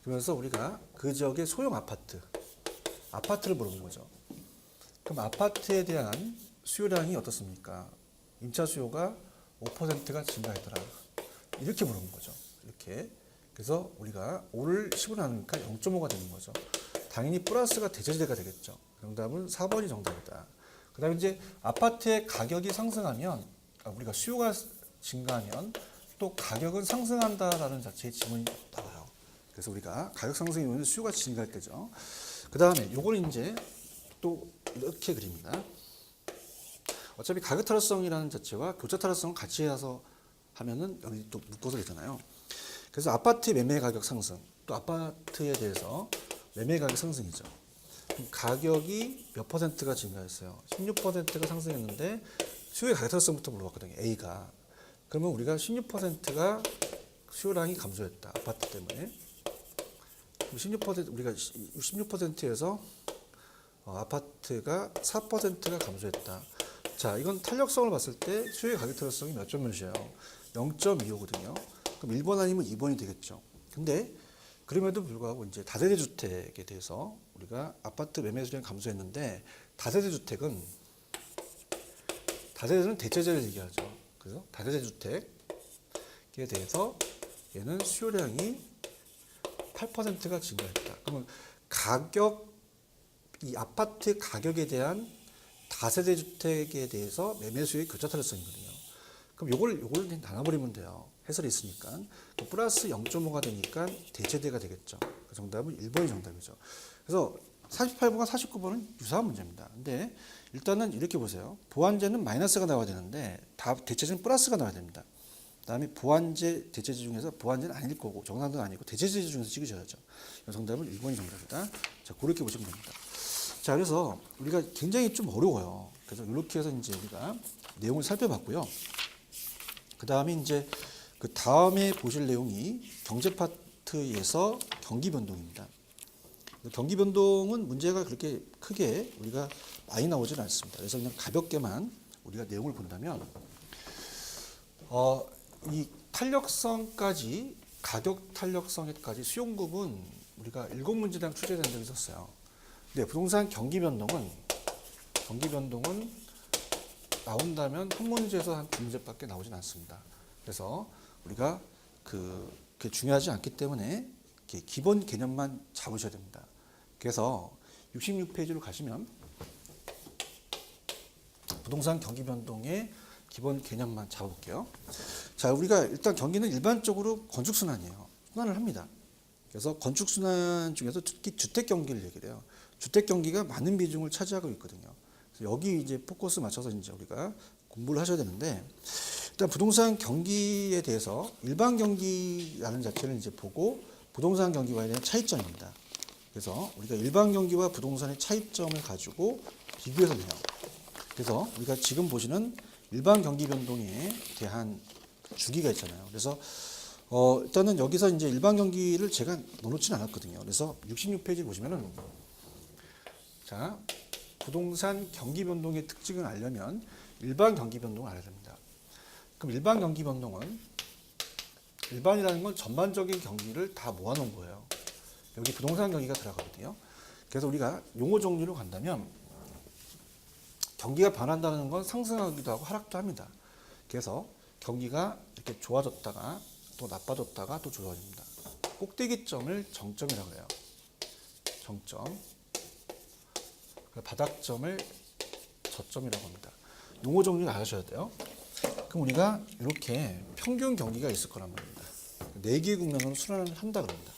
그러면서 우리가 그 지역의 소형 아파트를 물어본 거죠. 그럼 아파트에 대한 수요량이 어떻습니까? 임차 수요가 5%가 증가했더라. 이렇게 물어본 거죠. 이렇게. 그래서 우리가 5를 10으로 나누니까 0.5가 되는 거죠. 당연히 플러스가 대체제가 되겠죠. 정답은 4번이 정답이다. 그 다음에 이제 아파트의 가격이 상승하면, 우리가 수요가 증가하면 또 가격은 상승한다라는 자체의 지문이 나와요. 그래서 우리가 가격 상승이면 수요가 증가할 때죠. 그 다음에 요거는 이제 또 이렇게 그립니다. 어차피 가격 탄력성이라는 자체와 교차 탄력성을 같이 해서 하면은 여기 또 묶어서 되잖아요. 그래서 아파트 매매 가격 상승, 또 아파트에 대해서 매매 가격 상승이죠. 가격이 몇 %가 증가했어요? 16%가 상승했는데 수요의 가격 탄력성부터 물어봤거든요. A가. 그러면 우리가 16%가 수요량이 감소했다. 아파트 때문에. 16% 우리가 16%에서 아파트가 4%가 감소했다. 자, 이건 탄력성을 봤을 때 수요의 가격 탄력성이 몇 점 몇이에요? 0.25거든요. 그럼 1번 아니면 2번이 되겠죠. 근데 그럼에도 불구하고 이제 다세대 주택에 대해서 우리가 아파트 매매 수량이 감소했는데 다세대 주택은 다세대는 대체제를 얘기하죠. 그래서 다세대 주택에 대해서 얘는 수요량이 8%가 증가했다. 그러면 이 아파트 가격에 대한 다세대 주택에 대해서 매매 수요의 교차 탄력성이거든요. 그럼 요걸 나눠버리면 돼요. 해설이 있으니까. 플러스 0.5가 되니까 대체대가 되겠죠. 그 정답은 1번이 정답이죠. 그래서 48번과 49번은 유사한 문제입니다. 근데 일단은 이렇게 보세요. 보완제는 마이너스가 나와야 되는데 대체제는 플러스가 나와야 됩니다. 그다음에 보완제, 대체제 중에서 보완제는 아닐 거고 정답은 아니고 대체제 중에서 찍으셔야죠. 정답은 1번이 정답이다. 자, 그렇게 보시면 됩니다. 자, 그래서 우리가 굉장히 좀 어려워요. 그래서 이렇게 해서 이제 우리가 내용을 살펴봤고요. 그 다음에 이제 그 다음에 보실 내용이 경제 파트에서 경기 변동입니다. 경기 변동은 문제가 그렇게 크게 우리가 많이 나오지는 않습니다. 그래서 그냥 가볍게만 우리가 내용을 본다면, 이 탄력성까지 가격 탄력성에까지 수용급은 우리가 7문제당 출제된 적이 있었어요. 근데 부동산 경기 변동은 나온다면 한 문제에서 한 2문제밖에 나오진 않습니다. 그래서 우리가 그게 중요하지 않기 때문에 이렇게 기본 개념만 잡으셔야 됩니다. 그래서 66페이지로 가시면 부동산 경기 변동의 기본 개념만 잡아볼게요. 자, 우리가 일단 경기는 일반적으로 건축순환이에요. 순환을 합니다. 그래서 건축순환 중에서 특히 주택 경기를 얘기를 해요. 주택 경기가 많은 비중을 차지하고 있거든요. 그래서 여기 이제 포커스 맞춰서 이제 우리가 공부를 하셔야 되는데, 일단 부동산 경기에 대해서 일반 경기라는 자체를 이제 보고 부동산 경기와의 대한 차이점입니다. 그래서 우리가 일반 경기와 부동산의 차이점을 가지고 비교해서 내요. 그래서 우리가 지금 보시는 일반 경기 변동에 대한 주기가 있잖아요. 그래서 일단은 여기서 이제 일반 경기를 제가 넣어놓지는 않았거든요. 그래서 66페이지 보시면은 자, 부동산 경기 변동의 특징을 알려면 일반 경기 변동을 알아야 됩니다. 그럼 일반 경기 변동은 일반이라는 건 전반적인 경기를 다 모아놓은 거예요. 여기 부동산 경기가 들어가거든요. 그래서 우리가 용어 정리로 간다면 경기가 변한다는 건 상승하기도 하고 하락도 합니다. 그래서 경기가 이렇게 좋아졌다가 또 나빠졌다가 또 좋아집니다. 꼭대기점을 정점이라고 해요. 정점. 바닥점을 저점이라고 합니다. 용어 정리를 하셔야 돼요. 그럼 우리가 이렇게 평균 경기가 있을 거란 말입니다. 4개의 국면으로 순환을 한다 그럽니다.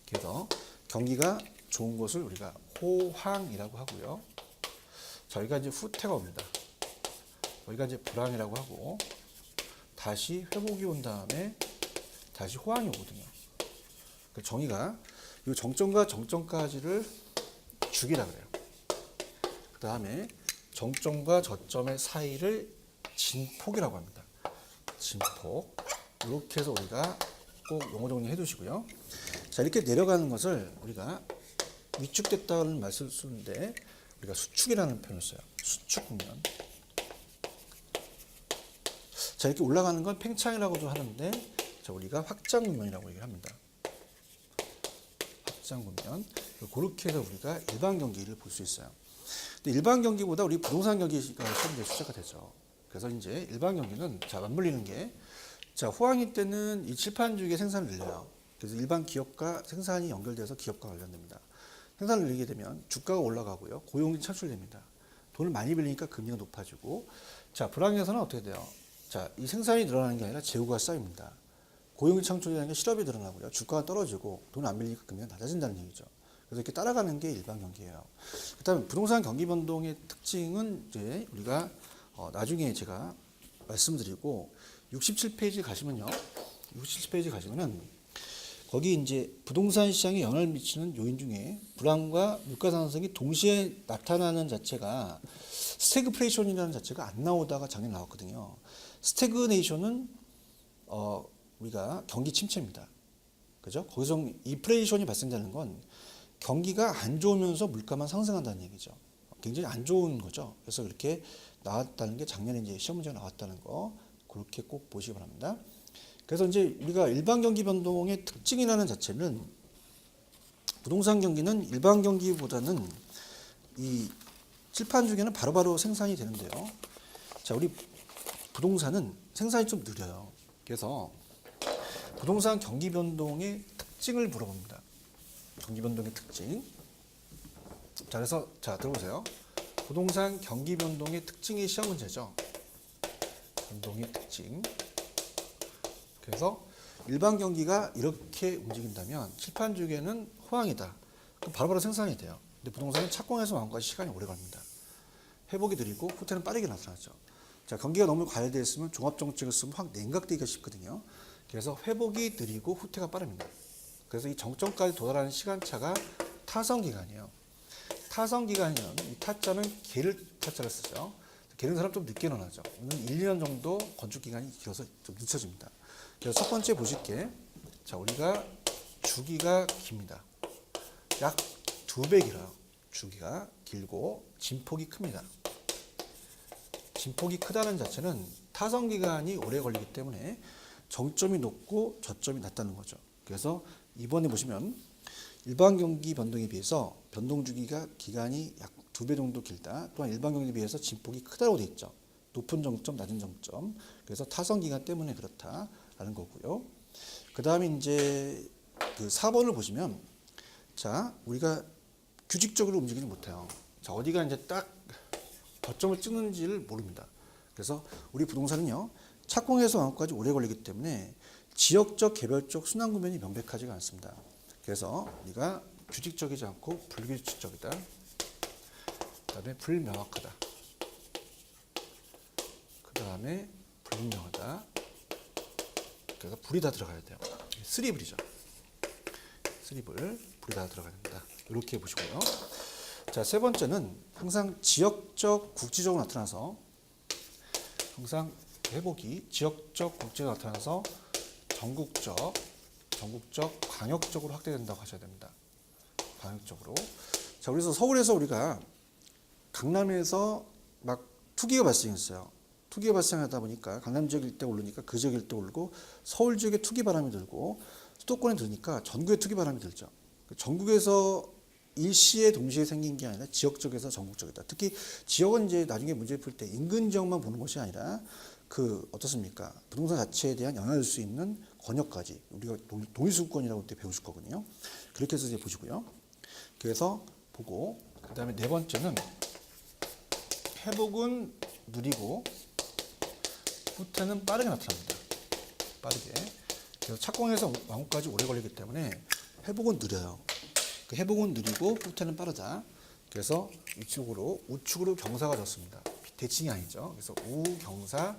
그래서 경기가 좋은 곳을 우리가 호황이라고 하고요. 저희가 이제 후퇴가 옵니다. 여기가 이제 불황이라고 하고 다시 회복이 온 다음에 다시 호황이 오거든요. 그 정의가 이 정점과 정점까지를 주기라 그래요. 그 다음에 정점과 저점의 사이를 진폭이라고 합니다. 진폭. 이렇게 해서 우리가 꼭 용어 정리해 두시고요. 자, 이렇게 내려가는 것을 우리가 위축됐다는 말씀을 쓰는데 우리가 수축이라는 표현을 써요. 수축 국면. 자, 이렇게 올라가는 건 팽창이라고도 하는데 자, 우리가 확장 국면이라고 얘기를 합니다. 확장 국면. 그렇게 해서 우리가 일반 경기를 볼 수 있어요. 근데 일반 경기보다 우리 부동산 경기가 시험에 출제가 되죠. 그래서 이제 일반 경기는 자, 맞물리는 게 자, 호황일 때는 이 칠판주기의 생산을 늘려요. 그래서 일반 기업과 생산이 연결돼서 기업과 관련됩니다. 생산을 늘리게 되면 주가가 올라가고요. 고용이 창출됩니다. 돈을 많이 빌리니까 금리가 높아지고 자, 불황에서는 어떻게 돼요? 자, 이 생산이 늘어나는 게 아니라 재고가 쌓입니다. 고용이 창출되는 게 실업이 늘어나고요. 주가가 떨어지고 돈 안 빌리니까 금리가 낮아진다는 얘기죠. 그래서 이렇게 따라가는 게 일반 경기예요. 그다음에 부동산 경기 변동의 특징은 이제 우리가 나중에 제가 말씀드리고 67페이지 가시면요. 67페이지 가시면은 거기 이제 부동산 시장에 영향을 미치는 요인 중에 불황과 물가 상승이 동시에 나타나는 자체가 스태그플레이션이라는 자체가 안 나오다가 작년에 나왔거든요. 스태그네이션은 우리가 경기 침체입니다. 그죠? 거기서 인플레이션이 발생되는 건 경기가 안 좋으면서 물가만 상승한다는 얘기죠. 굉장히 안 좋은 거죠. 그래서 이렇게 나왔다는 게 작년에 이제 시험 문제가 나왔다는 거 그렇게 꼭 보시기 바랍니다. 그래서 이제 우리가 일반 경기 변동의 특징이라는 자체는 부동산 경기는 일반 경기보다는 이 칠판 중에는 바로바로 생산이 되는데요. 자, 우리 부동산은 생산이 좀 느려요. 그래서 부동산 경기 변동의 특징을 물어봅니다. 경기 변동의 특징. 자, 그래서 자, 들어보세요. 부동산 경기 변동의 특징이 시험 문제죠. 변동의 특징. 그래서 일반 경기가 이렇게 움직인다면 칠판 주기에는 호황이다. 그럼 바로바로 생산이 돼요. 근데 부동산은 착공해서 마감까지 시간이 오래 걸립니다. 회복이 느리고 후퇴는 빠르게 나타나죠. 자, 경기가 너무 과열되어 있으면 종합정책을 쓰면 확 냉각되기가 쉽거든요. 그래서 회복이 느리고 후퇴가 빠릅니다. 그래서 이 정점까지 도달하는 시간차가 타성기간이에요. 타성기간이면 이 타자는 게를 타자를 쓰죠. 게는 사람 좀 늦게 일어나죠. 1, 2년 정도 건축기간이 길어서 좀 늦춰집니다. 그래서 첫 번째 보실게. 자, 우리가 주기가 깁니다. 약 2배 길어요. 주기가 길고 진폭이 큽니다. 진폭이 크다는 자체는 타선 기간이 오래 걸리기 때문에 정점이 높고 저점이 낮다는 거죠. 그래서 이번에 보시면 일반 경기 변동에 비해서 변동 주기가 기간이 약 2배 정도 길다. 또한 일반 경기에 비해서 진폭이 크다고 되어 있죠. 높은 정점, 낮은 정점. 그래서 타선 기간 때문에 그렇다라는 거고요. 그 다음에 이제 그 4번을 보시면 자, 우리가 규칙적으로 움직이지 못해요. 자, 어디가 이제 딱 저점을 찍는지를 모릅니다. 그래서 우리 부동산은요, 착공에서 완공까지 오래 걸리기 때문에 지역적, 개별적 순환 구면이 명백하지가 않습니다. 그래서 우리가 규칙적이지 않고 불규칙적이다. 그 다음에 불명확하다. 그 다음에 불분명하다. 그래서 불이 다 들어가야 돼요. 3불이죠. 3불, 불이 다 들어가야 됩니다. 이렇게 보시고요. 자, 세 번째는 항상 지역적, 국지적으로 나타나서 항상 회복이 지역적, 국지적으로 나타나서 전국적, 광역적으로 확대된다고 하셔야 됩니다. 광역적으로. 자, 그래서 서울에서 우리가 강남에서 막 투기가 발생했어요. 투기가 발생하다 보니까 강남 지역 일대 오르니까 그 지역 일대 오르고 서울 지역에 투기 바람이 들고 수도권에 들으니까 전국에 투기 바람이 들죠. 전국에서 일시에 동시에 생긴 게 아니라 지역적에서 전국적이다. 특히 지역은 이제 나중에 문제 풀 때 인근 지역만 보는 것이 아니라 그 어떻습니까? 부동산 자체에 대한 영향을 줄 수 있는 권역까지 우리가 동의수권이라고 그때 배우실 거거든요. 그렇게 해서 이제 보시고요. 그래서 보고 그 다음에 네 번째는 회복은 느리고 후퇴는 빠르게 나타납니다. 빠르게. 그래서 착공에서 완공까지 오래 걸리기 때문에 회복은 느려요. 그 회복은 느리고 후퇴는 빠르다. 그래서 우측으로 경사가 졌습니다. 대칭이 아니죠. 그래서 우경사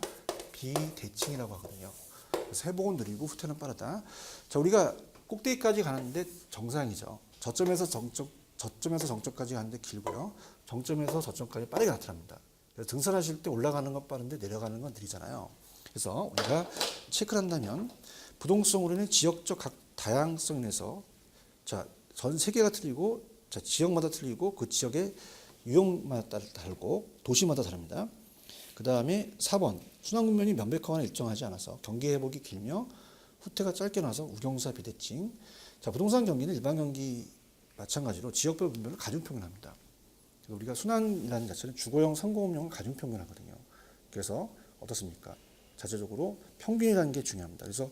비대칭이라고 하거든요. 그래서 회복은 느리고 후퇴는 빠르다. 자, 우리가 꼭대기까지 가는데 정상이죠. 저점에서 정점까지 가는데 길고요. 정점에서 저점까지 빠르게 나타납니다. 그래서 등산하실 때 올라가는 건 빠른데 내려가는 건 느리잖아요. 그래서 우리가 체크를 한다면 부동성으로는 지역적 각 다양성 인해서 자, 전 세계가 틀리고 자, 지역마다 틀리고 그 지역의 유형마다 다르고 도시마다 다릅니다. 그 다음에 4번 순환국면이 명백하거나 일정하지 않아서 경기 회복이 길며 후퇴가 짧게 나서 우경사 비대칭. 자, 부동산 경기는 일반 경기 마찬가지로 지역별 분별을 가중평균합니다. 그래서 우리가 순환이라는 자체는 주거용, 상공업용을 가중평균하거든요. 그래서 어떻습니까? 자체적으로 평균이라는 게 중요합니다. 그래서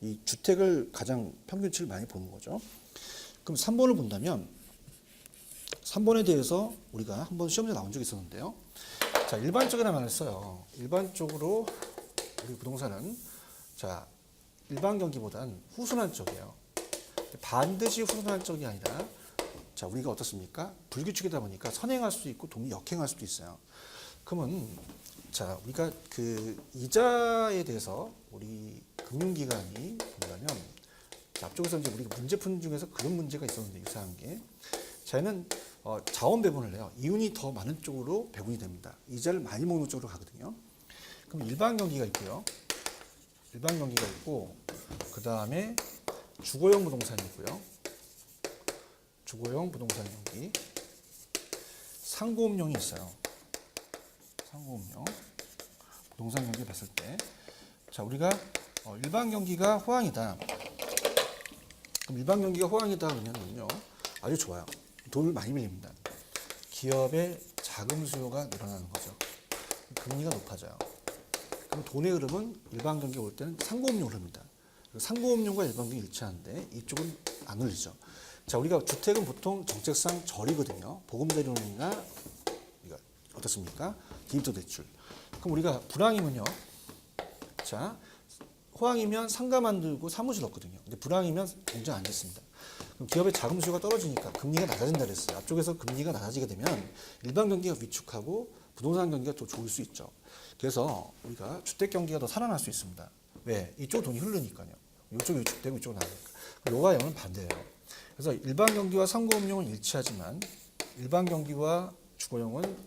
이 주택을 가장 평균치를 많이 보는 거죠. 그럼 3번을 본다면 3번에 대해서 우리가 한번 시험에 나온 적이 있었는데요. 자, 일반적이라는 말을 써요. 일반적으로 우리 부동산은 자, 일반 경기보다는 후순환 쪽이에요. 반드시 후순환 쪽이 아니라 자, 우리가 어떻습니까? 불규칙이다 보니까 선행할 수도 있고 동의 역행할 수도 있어요. 그러면 자, 우리가 그 이자에 대해서 우리 금융기관이 본다면 앞쪽에서 이제 우리가 문제 푸는 중에서 그런 문제가 있었는데 유사한 게 저희는 자원 배분을 해요. 이윤이 더 많은 쪽으로 배분이 됩니다. 이자를 많이 먹는 쪽으로 가거든요. 그럼 일반 경기가 있고요. 일반 경기가 있고 그 다음에 주거용 부동산이 있고요. 주거용 부동산 경기, 상고업용이 있어요. 상고업용 부동산 경기 봤을 때, 자, 우리가 일반 경기가 호황이다. 그럼 일반 경기가 호황이다 그러면요 아주 좋아요. 돈을 많이 밀립니다. 기업의 자금 수요가 늘어나는 거죠. 금리가 높아져요. 그럼 돈의 흐름은 일반 경기 올 때는 상고업용 흐릅니다. 상고업용과 일반 경기 일치하는데 이쪽은 안 흘리죠. 자, 우리가 주택은 보통 정책상 절이거든요. 보금자리론이나 우리가 어떻습니까? 기입도 대출. 그럼 우리가 불황이면요. 자, 호황이면 상가 만들고 사무실 얻거든요. 근데 불황이면 공장 안 짓습니다. 그럼 기업의 자금 수요가 떨어지니까 금리가 낮아진다 그랬어요. 앞쪽에서 금리가 낮아지게 되면 일반 경기가 위축하고 부동산 경기가 더 좋을 수 있죠. 그래서 우리가 주택 경기가 더 살아날 수 있습니다. 왜? 이쪽 돈이 흐르니까요. 이쪽이 위축되고 이쪽은 나니까. 요가 영은 반대예요. 그래서 일반 경기와 상고업용은 일치하지만 일반 경기와 주거용은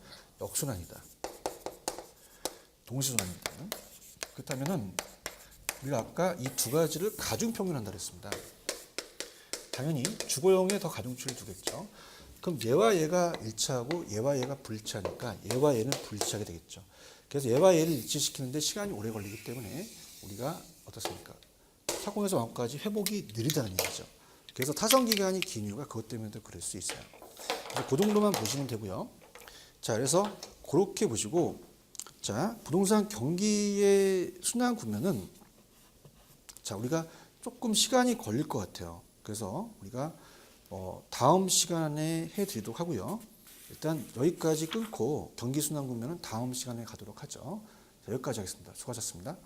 역순환이다. 동시순환입니다. 그렇다면은 우리가 아까 이 두 가지를 가중평균한다 그랬습니다. 당연히 주거용에 더 가중치를 두겠죠. 그럼 얘와 얘가 일치하고 얘와 얘가 불일치하니까 얘와 얘는 불일치하게 되겠죠. 그래서 얘와 얘를 일치시키는데 시간이 오래 걸리기 때문에 우리가 어떻습니까? 사공에서 왕까지 회복이 느리다는 얘기죠. 그래서 타선 기간이 긴 이유가 그것 때문에도 그럴 수 있어요. 그래서 그 정도만 보시면 되고요. 자, 그래서 그렇게 보시고, 자, 부동산 경기의 순환 구면은, 자, 우리가 조금 시간이 걸릴 것 같아요. 그래서 우리가 다음 시간에 해드리도록 하고요. 일단 여기까지 끊고 경기 순환 구면은 다음 시간에 가도록 하죠. 자, 여기까지 하겠습니다. 수고하셨습니다.